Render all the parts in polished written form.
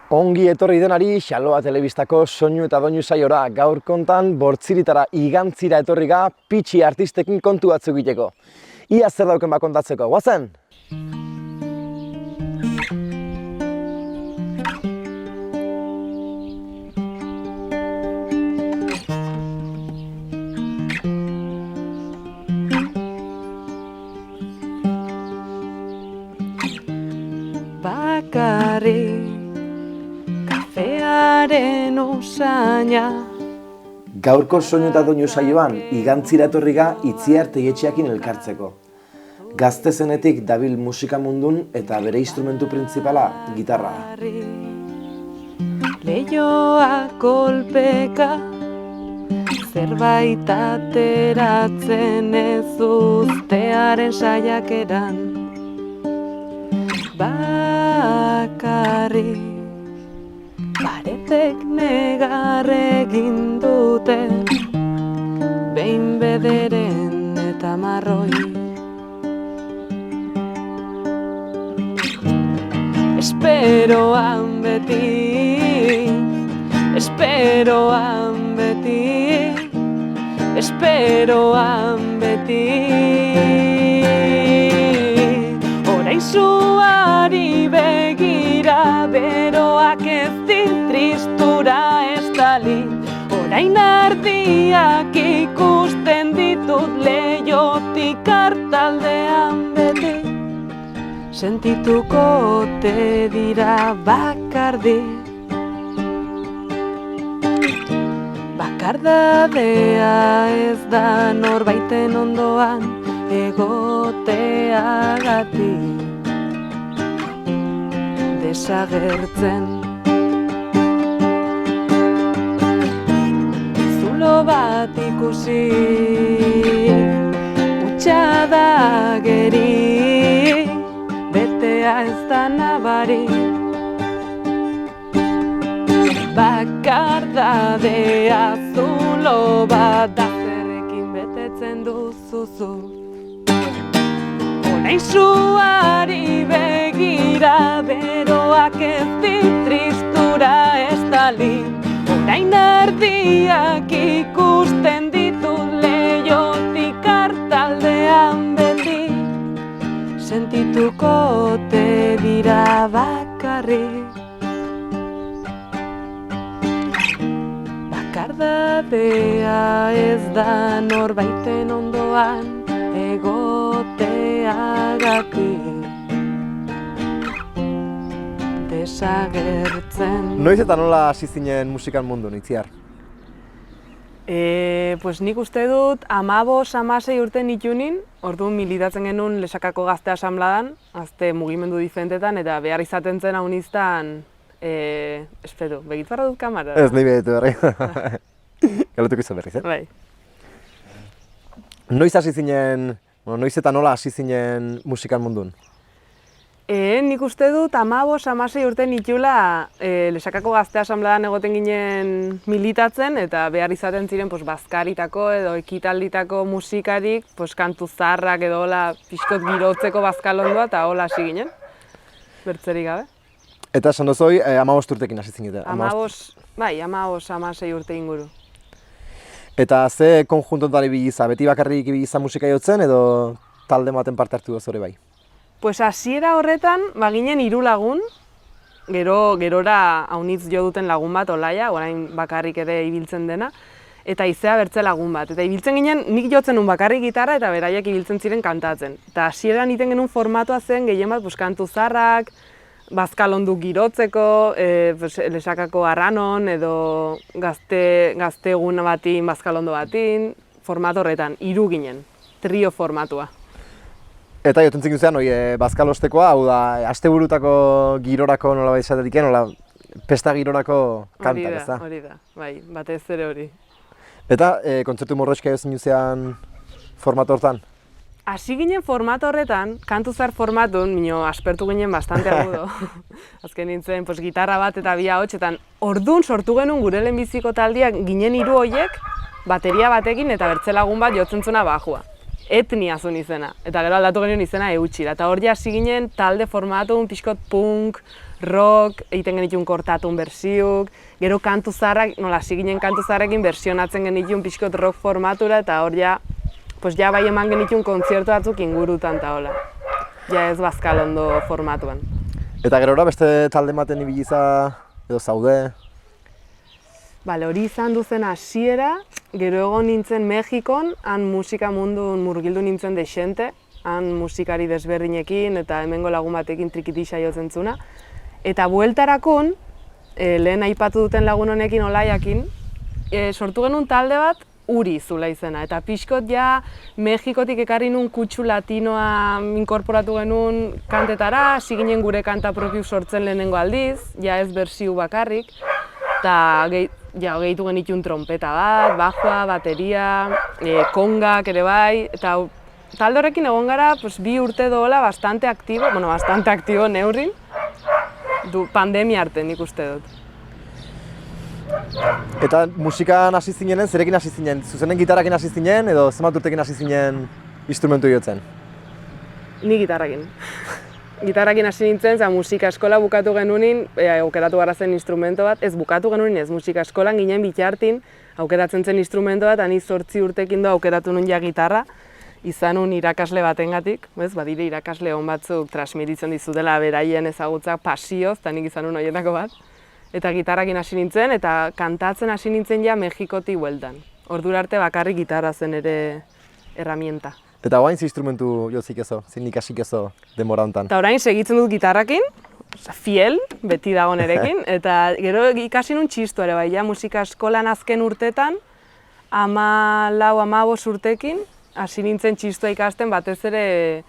Ongi etorri denari Xaloa Telebistako soinu eta doinu saiora. Gaur kontan Bortziritara igantzira etorri ga pitxi artistekin kontu batzuk egiteko. Ia zer dauken ba kontatzeko, guazen! Bakarrik kafearen usaina. Gaurko soinu eta doinu saioan igantzira etorri ga Itziar Teietxeakin elkartzeko. Gazte zenetik dabil musika mundun eta bere instrumentu printzipala gitarra. Leioa kolpeka, zerbait ateratzen ez uztearen saiakeran. Bakarrik paretek negar egin dute, behin bederen eta marroi. Esperoan beti, esperoan beti, esperoan beti. Orain zuari begira, beroak ez dit tristura estali. Orain ardiak ikusten ditut leiotik hartaldean beti. Sentituko ote dira bakardi. Bakardadea ez da norbaiten ondoan egoteagatik desagertzen. Zulo bat ikusi, hutsa da geri, betea ez da nabari. Bakardadea zulo bat da zerrekin betetzen duzuzu. Orain zuari begira, beroak ez dit tristura estali. Orain ardiak ikusten ditut leiotik hartaldean beti. Sentituko ote dira bakarrik. Bakardadea ez da norbaiten ondoan egoteagatik desagertzen. Noiz eta nola hasi zinen musikan mundun, Itziar? Pues nik uste dut 15-16 urte nitunin, orduan militatzen genuen Lesakako Gazte Asanbladan, gazte mugimendu diferentetan, eta behar izaten zen hauniztan, espero, begitbarra dut kamara? Ez, nahi behitu berri. Galetuko izan berriz, Bai. Noiz hasi zinen, noiz eta nola hasi zinen musikan mundun? Nik uste dut 15-16 urte nitula Lesakako Gazte Asanbladan egoten ginen militatzen, eta behar izaten ziren bazkaritako edo ekitalditako musikarik, kantu zaharrak edo hola pixkot girotzeko bazkalondua, eta hola hasi ginen, bertzerik gabe. Eta esan dozoi, 15 urtekin hasi zinen? 15-16 urte inguru. Eta ze konjuntotari biliza, beti bakarrik biliza musika jotzen edo talde baten parte hartu doz hori bai? Pues hasiera horretan, ginen 3 lagun, gerora haunitz jo duten lagun bat olaia, orain bakarrik ere ibiltzen dena, eta izea bertze lagun bat. Eta ibiltzen ginen, nik jotzen nun bakarrik gitarra eta beraiek ibiltzen ziren kantatzen. Eta hasieran iten genuen formatua zen gehien bat kantu zaharrak, bazkalondu girotzeko, Lesakako arranon edo gazte egun batin, bazkalondo batin, formato horretan, 3 ginen, trio formatua. Eta joten zingun zean, bazkalostekoa, hau da, asteburutako girorako nola bai esatetik, nola pesta girorako kantak, ez da? Hori da, bai, batez ere hori. Eta kontzertu morroxka jo zingun zean formato hortan? Hasi ginen formato horretan, kantu zahar formatun, aspertu ginen bastante agudo. Azken nintzen, gitarra bat eta 2 ahotsetan, ordun sortu genuen gure lehenbiziko taldiak ginen 3 horiek, bateria batekin eta bertze lagun bat jotzen zuna bajua. etnia zuen izena. Eta gero aldatu genuen izena eutxira. Eta hor ja hasi ginen talde formatun, pixkot punk, rock, egiten genitun kortatun bersiuk, gero kantu zaharrak, nola hasi ginen kantu zaharrekin bersionatzen genitun pixkot rock formatura, eta hor ja, pues ja bai eman genitun kontzertu batzuk ingurutan eta hola. Ja ez bazkalondo formatuan. Eta gerora beste talde ematen ibiliza edo zaude? Bale, hori izan duzen hasiera, gero egon nintzen Mexikon, han musika mundun murgildu nintzen dexente, han musikari desberdinekin eta hemengo lagun batekin trikitisa jotzen zuna. Eta bueltarakon, lehen aipatu duten lagun honekin Olaiakin, sortu genuen talde bat Uri zula izena. Eta pixkot ja Mexikotik ekarri nun kutsu latinoa inkorporatu genuen kantetara, hasi ginen gure kanta propiu sortzen lehenengo aldiz, ja ez bersiu bakarrik. Eta gehitu genitun trompeta bat, bajoa, bateria, kongak ere bai, eta talde horrekin egon gara 2 urte dola bastante aktibo neurrin, pandemia arte nik uste dut. Eta musikan hasi zinenen, zerekin hasi zinen? Zuzenen gitarakin hasi zinen edo zenbat urtekin hasi zinen instrumentu jotzen? Ni gitarrakin. Gitarrakin hasi nintzen, musika eskola bukatu genunin, aukeratu gara zen instrumento bat, ez bukatu genunin ez, musika eskolan ginen bitartin, aukeratzen zen instrumento bat, ani 8 urtekin do aukeratu nun ja gitarra, izan nun irakasle batengatik, badire irakasle hon batzuk transmititzen dizutela beraien ezagutzak pasioz, eta nik izan nun horietako bat. Eta gitarrakin hasi nintzen, eta kantatzen hasi nintzen ja Mexikotik bueltan. Ordura arte bakarrik gitarra zen ere herramienta. Eta orain ze instrumentu jozik ezo, zein ikasik ezo denbora hontan? Eta orain segitzen dut gitarrakin, fiel, beti dago nerekin, eta gero ikasi nun txistu ere bai, ja musika eskolan azken urtetan, 14-15 urtekin, hasi nintzen txistua ikasten, batez ere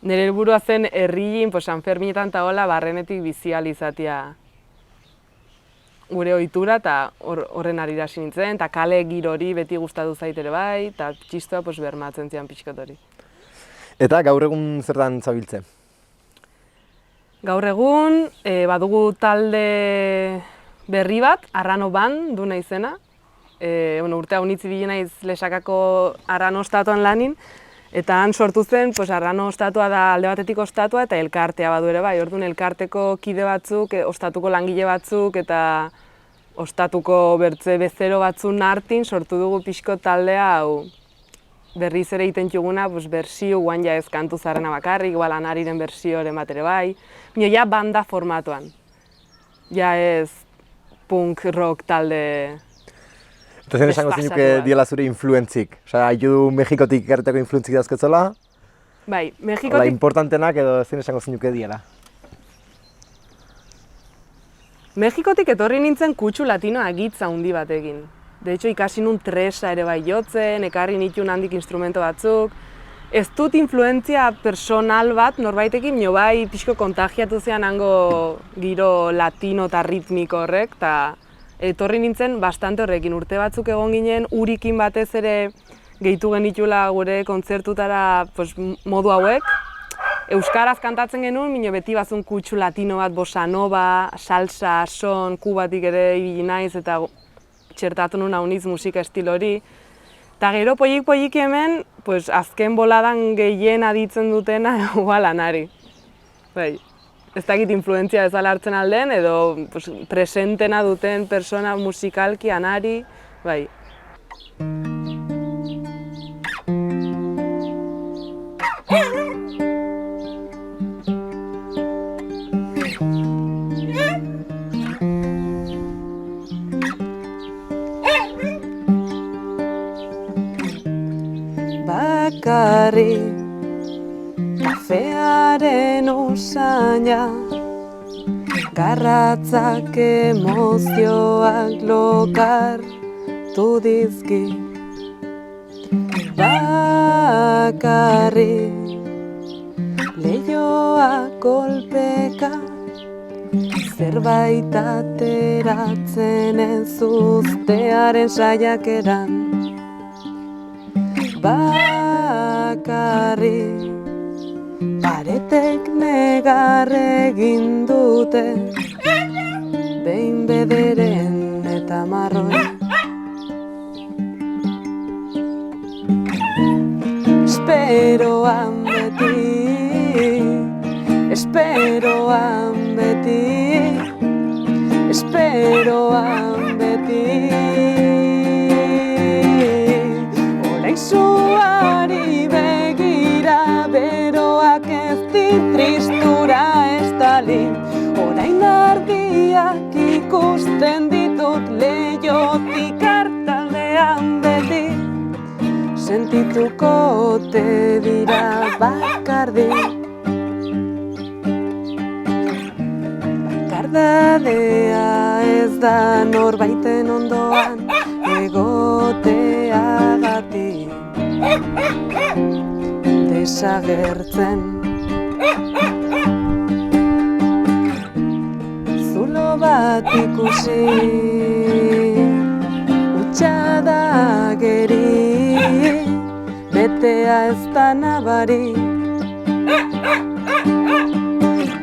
nire helburua zen herriin, San Ferminetan eta hola, barrenetik bizializatia gure ohitura eta horren arira hasi nintzen, eta kale girori beti gustatu zait ere bai, eta txistua bermatzen zian pixkot hori. Eta gaur egun zertan zabiltze? Gaur egun badugu talde berri bat, Arrano Band du izena. Urte hau nitzi bile naiz Lesakako Arrano ostatuan lanin, eta han sortu zen, Arrano ostatua da alde batetik ostatua eta elkartea badu ere bai. Orduan elkarteko kide batzuk, ostatuko langile batzuk eta ostatuko bertze bezero batzun hartin sortu dugu pixko taldea hau berriz ere egiten txuguna, bersio, guan ja ez kantu zarrena bakarrik, igual Anariren bersioren bat ere bai. Baina ja banda formatuan, ja ez punk rock talde. Eta zen esango zinuke diela zure influentzik? Osa, haiu Mexikotik ekarretako influentzik dauzketzola? Bai, Mexikotik... Ola, importantenak edo zen esango zinuke diela? Mexikotik etorri nintzen kutsu latinoa agitza handi batekin. De hecho, ikasi nun tresa ere bai jotzen, ekarri nituen handik instrumento batzuk. Ez dut influentzia personal bat norbaitekin, nio bai pixko kontagiatu zean hango giro latino eta ritmiko horrek, eta etorri nintzen bastante horrekin. Urte batzuk egon ginen, Urikin batez ere gehitu genitula gure kontzertutara modu hauek. Euskaraz kantatzen genuen, mino beti bazun kutsu latino bat, bossa nova, salsa, son, kubatik ere ibili naiz eta txertatu nuen hauniz musika estilo hori. Eta gero poik hemen, azken boladan gehien aditzen dutena igual Anari. Bai, ez dakit influentzia bezala hartzen alden, edo presentena duten persona musikalki Anari, bai. Bakarri kafearen usaina, garratzak emozioak lokartu dizki. Bakarri leihoak kolpeka, zerbait ateratzen ez uztearen saiakeran. Bakarri paretek negar egin dute, behin bederen eta marroi. Esperoan beti, esperoan beti, esperoan beti. Orain zuari begira beroak ez dit tristura estali. Orain ardiak ikusten ditut leihotik hartaldean beti. Sentituko ote dira bakardi. Bakardadea ez da norbaiten ondoan egoteagatik desagertzen. Zulo bat ikusi, hutsa da geri, betea ez da nabari.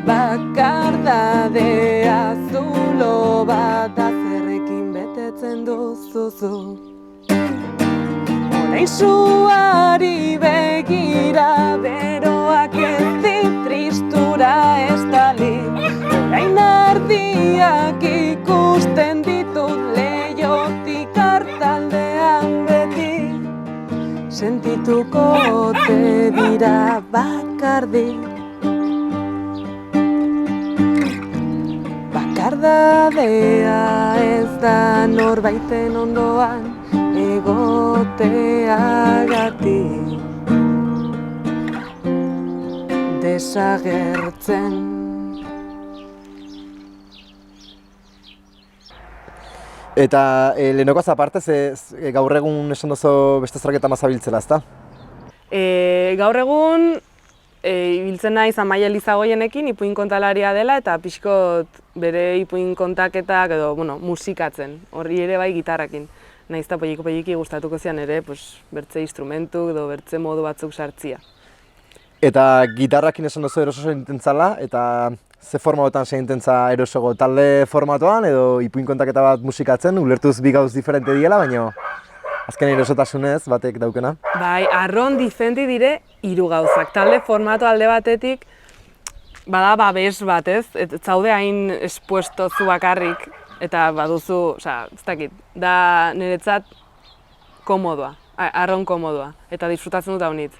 Bakardadea zulo bat azerrekin betetzen duzuzu. Orain zuari begira beroak ez dit tristura estali. Orain ardiak ikusten ditut leihotik hartaldean beti. Sentituko ote dira bakardi. Bakardadea ez da norbaiten ondoan egoteagatik desagertzen. Eta lehenakoaz aparte, gaur egun esan duzu beste zerbait mazabiltzela, ezta? Gaur egun ibiltzen naiz Amaia Elizagoienekin, ipuin kontalaria dela eta pixkot bere ipuin kontaketak edo musikatzen, horri ere bai gitarrakin. Naiz eta poliki gustatuko zian ere bertze instrumentu edo bertze modu batzuk sartzia. Eta gitarrakin esan duzu eroso segintentzala, eta ze formatotan segintentza erosogo, talde formatoan edo ipuin kontaketa bat musikatzen, ulertuz bi gauz diferente diela, baina azken erosotasunez batek daukena. Bai, arron diferenti dire hiru gauzak. Talde formato alde batetik, bada babes bat ez zaude hain espuesto zu bakarrik, eta baduzu, ez dakit, da niretzat komodoa, arron komodoa, eta disfrutatzen dut haunitz.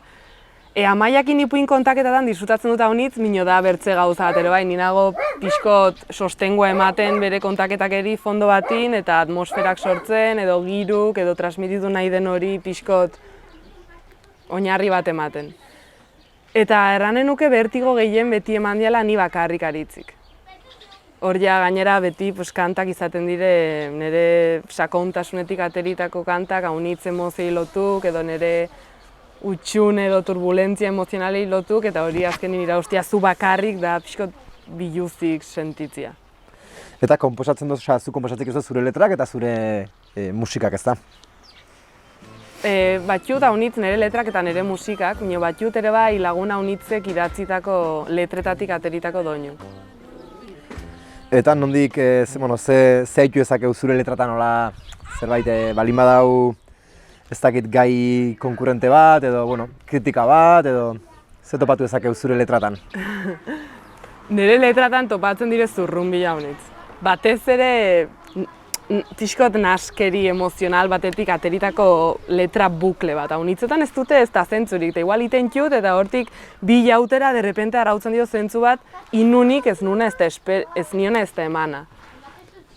Amaiakin ipuin kontaketan disfrutatzen dut haunitz, mino da bertze gauza bat ere bai, ninago pixkot sostengua ematen bere kontaketakeri fondo batin, eta atmosferak sortzen, edo giruk, edo transmititu nahi den hori pixkot oinarri bat ematen. Eta erranen nuke bertigo gehien beti eman diala ni bakarrik aritzik. Hor ja gainera beti kantak izaten dire nire sakontasunetik ateritako kantak, haunitz emozioi lotuk, edo nire utxun edo turbulentzia emozionalei lotuk, eta hori azkenin iraustia zu bakarrik da pixkot biluzik sentitzia. Eta konposatzen duzu, zu konposatzen duzu zure letrak eta zure musikak, ezta? Batxut haunitz nire letrak eta nire musikak, baina batxut ere bai lagun haunitzek idatzitako letretatik ateritako doinu. Eta nondik, ze haitu ezakeu zure letratan nola zerbait balin badau ez dakit gai konkurrente bat, edo kritika bat, edo ze topatu ezakeu zure letratan? Nire letratan topatzen dire zurrunbila haunitz. Batez ere pixkot naskeri emozional batetik ateritako letra bukle bat. Haunitzetan ez dute ez da zentzurik, eta igual iten txut, eta hortik bi jautera derrepente arautzen dio zentzu bat, inunik ez niona ez da emana.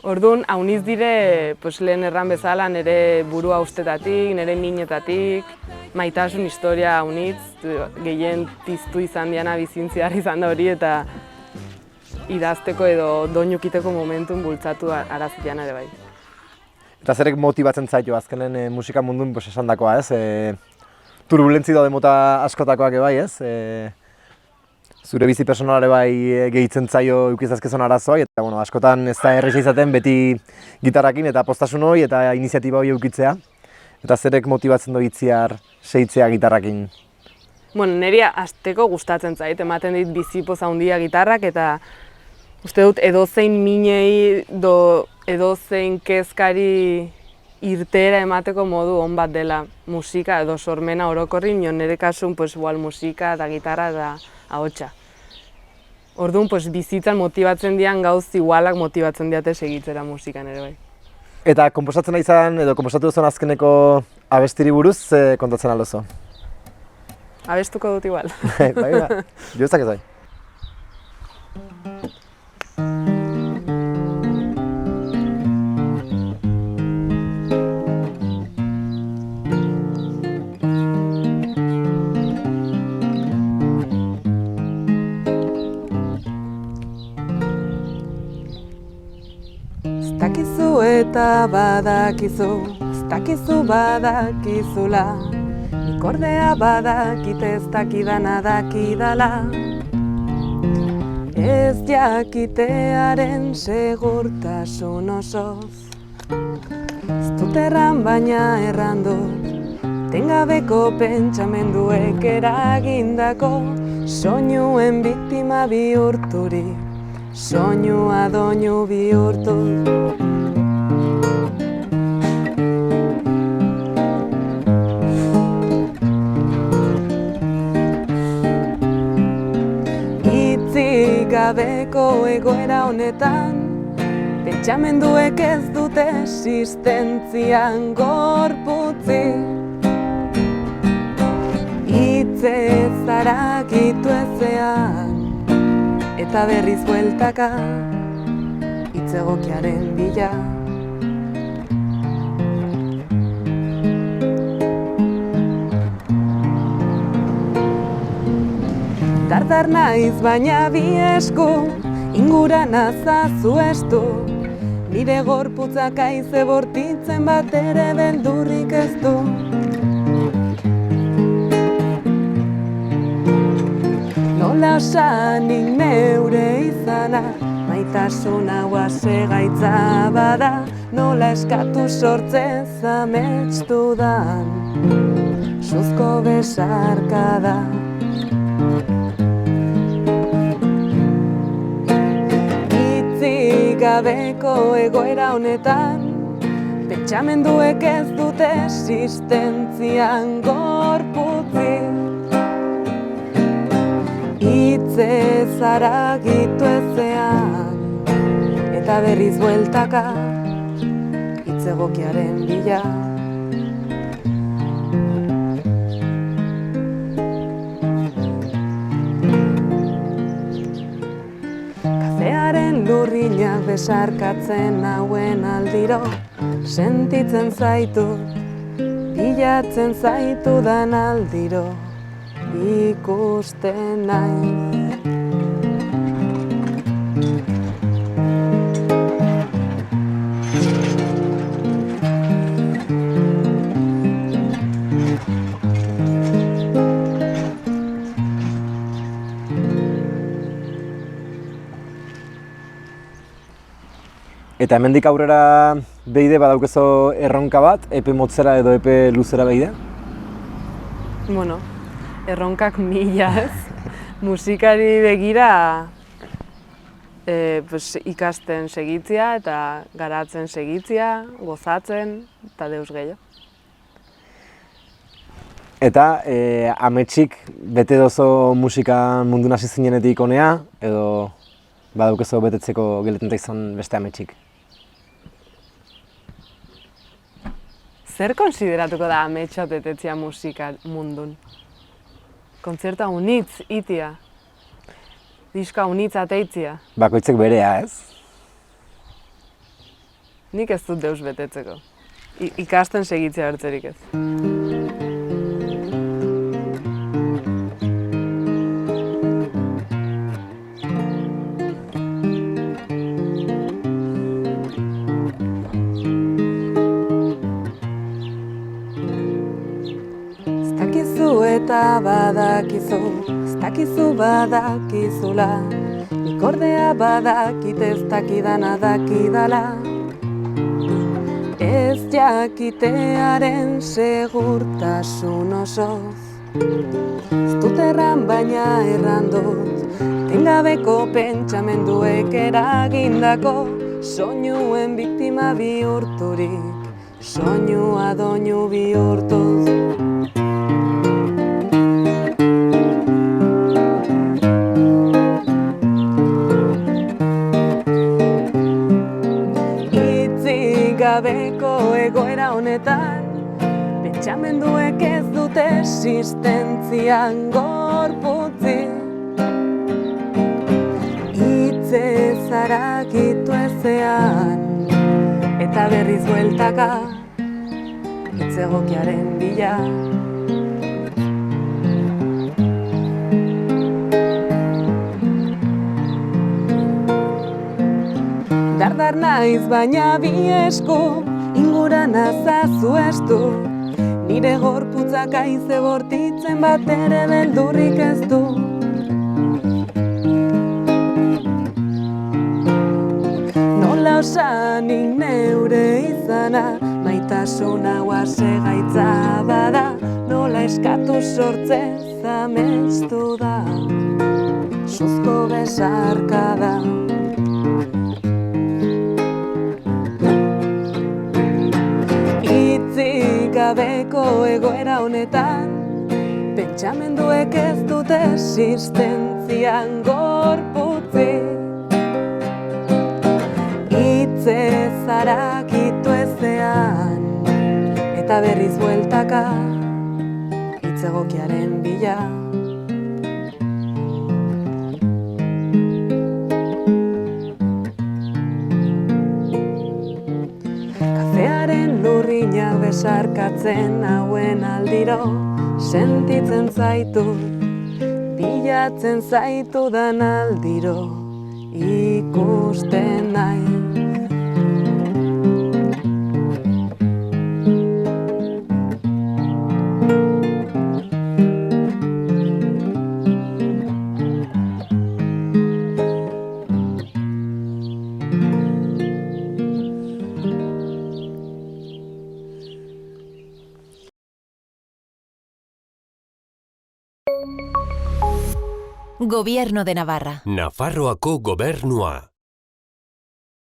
Orduan, haunitz dire, lehen erran bezala, nire burua ustetatik, nire minetatik, maitasun historia haunitz, gehien piztu izan diana bizintziar izan da hori, eta idazteko edo doinukiteko momentun bultzatu arazitean ere bai. Eta zerek motibatzen zaitu azkenen musika mundun esan dakoa, ez? Turbulentzi daude mota askotakoak bai, ez? Zure bizi personalare bai gehitzen zaio eukizazkezon arazoa, eta askotan ez da erresa izaten beti gitarrakin eta postasun hori eta iniziatiba hori eukitzea. Eta zerek motibatzen doi itziar segitzea gitarrakin? Niri hasteko gustatzen zait, ematen dit bizipoz handia gitarrak, eta uste dut edozein minei edozein kezkari irteera emateko modu on bat dela musika edo sormena orokorrin, nire kasun igual musika eta gitarra eta ahotsa. Orduan, bizitzan motibatzen dian gauz igualak motibatzen diate segitzera musikan ere bai. Eta konposatzen nahi izan, edo konposatu duzun azkeneko abestiri buruz, kontatzen aldozo? Abestuko dut igual. Bai, jo ez bai. Zdakizu eta badakizu, zdakizu badakizula, nik ordea badakit ez dakidana dakidala. Ez jakitearen segurtasun osoz, ez dut erran baina erran dut, tengabeko pentsamenduek eragindako, soinuen biktima bihurturik. Soinua doinu bihurtu. Hitzik gabeko egoera honetan, pentsamenduek ez dute existentzian gorputzik. Hitzez haragitu ezean, eta berriz bueltaka, hitz egokiaren bila. Dardar naiz baina bi esku, inguran azazu estu, nire gorputzak haize bortitzen bat ere beldurrik ez du. Nola osanik neure izana, maitasun haua segaitza bada, nola eskatu sortzez ametstu dan, suzko besarkada. Hitzik gabeko egoera honetan, pentsamenduek ez dute existentzian gorputzik. Hitzez haragitu ezean, eta berriz bueltaka, hitz egokiaren bila. Kafearen lurrinak besarkatzen hauen aldiro, sentitzen zaitu, bilatzen zaitudan aldiro. Ikusten naiz. Eta hemendik aurrera behide badaukezo erronka bat, epe motzera edo epe luzera behide? Bueno, erronkak mila ez. Musikari begira ikasten segitzia eta garatzen segitzia, gozatzen eta deus gehiago. Eta ametsik bete dozo musika mundun hasi zinenetik honea, edo badaukezo betetzeko geleten izan beste ametsik? Zer konsideratuko da ametsa betetzea musika mundun? Kontzerta unitz itia, diska unitz ateitzia. Bakoitzek berea, ez? Nik ez dut deus betetzeko. Ikasten segitzea bertzerik ez. Eta badakizu, ez dakizu badakizula, nik ordea badakit ez dakidana dakidala. Ez jakitearen segurtasun osoz, ez dut erran baina erran dut, tengabeko pentsamenduek eragindako, soinuen biktima bihurturik, soinua doinu bihurtuz. Hitzik gabeko egoera honetan, pentsamenduek ez dute existentzian gorputzik. Hitzez harakitu ezean, eta berriz bueltaka, hitz egokiaren bila. Dardar naiz baina bi esku, inguran azazu estu, nire gorputzak haize bortitzen bat ere beldurrik ez du. Nola osanik neure izana, maitasuna oase gaitza bada, nola eskatu sortzez amestu da, suzko besarkada. Hitzik gabeko egoera honetan, pentsamenduek ez dute existentzian gorputzik. Hitzez harakitu ezean, eta berriz bueltaka, hitz egokiaren bila. Kafearen lurrinak besarkatzen hauen aldiro, sentitzen zaitut, bilatzen zaitudan aldiro, ikusten nahi. Gobierno de Navarra. Nafarroako gobernua.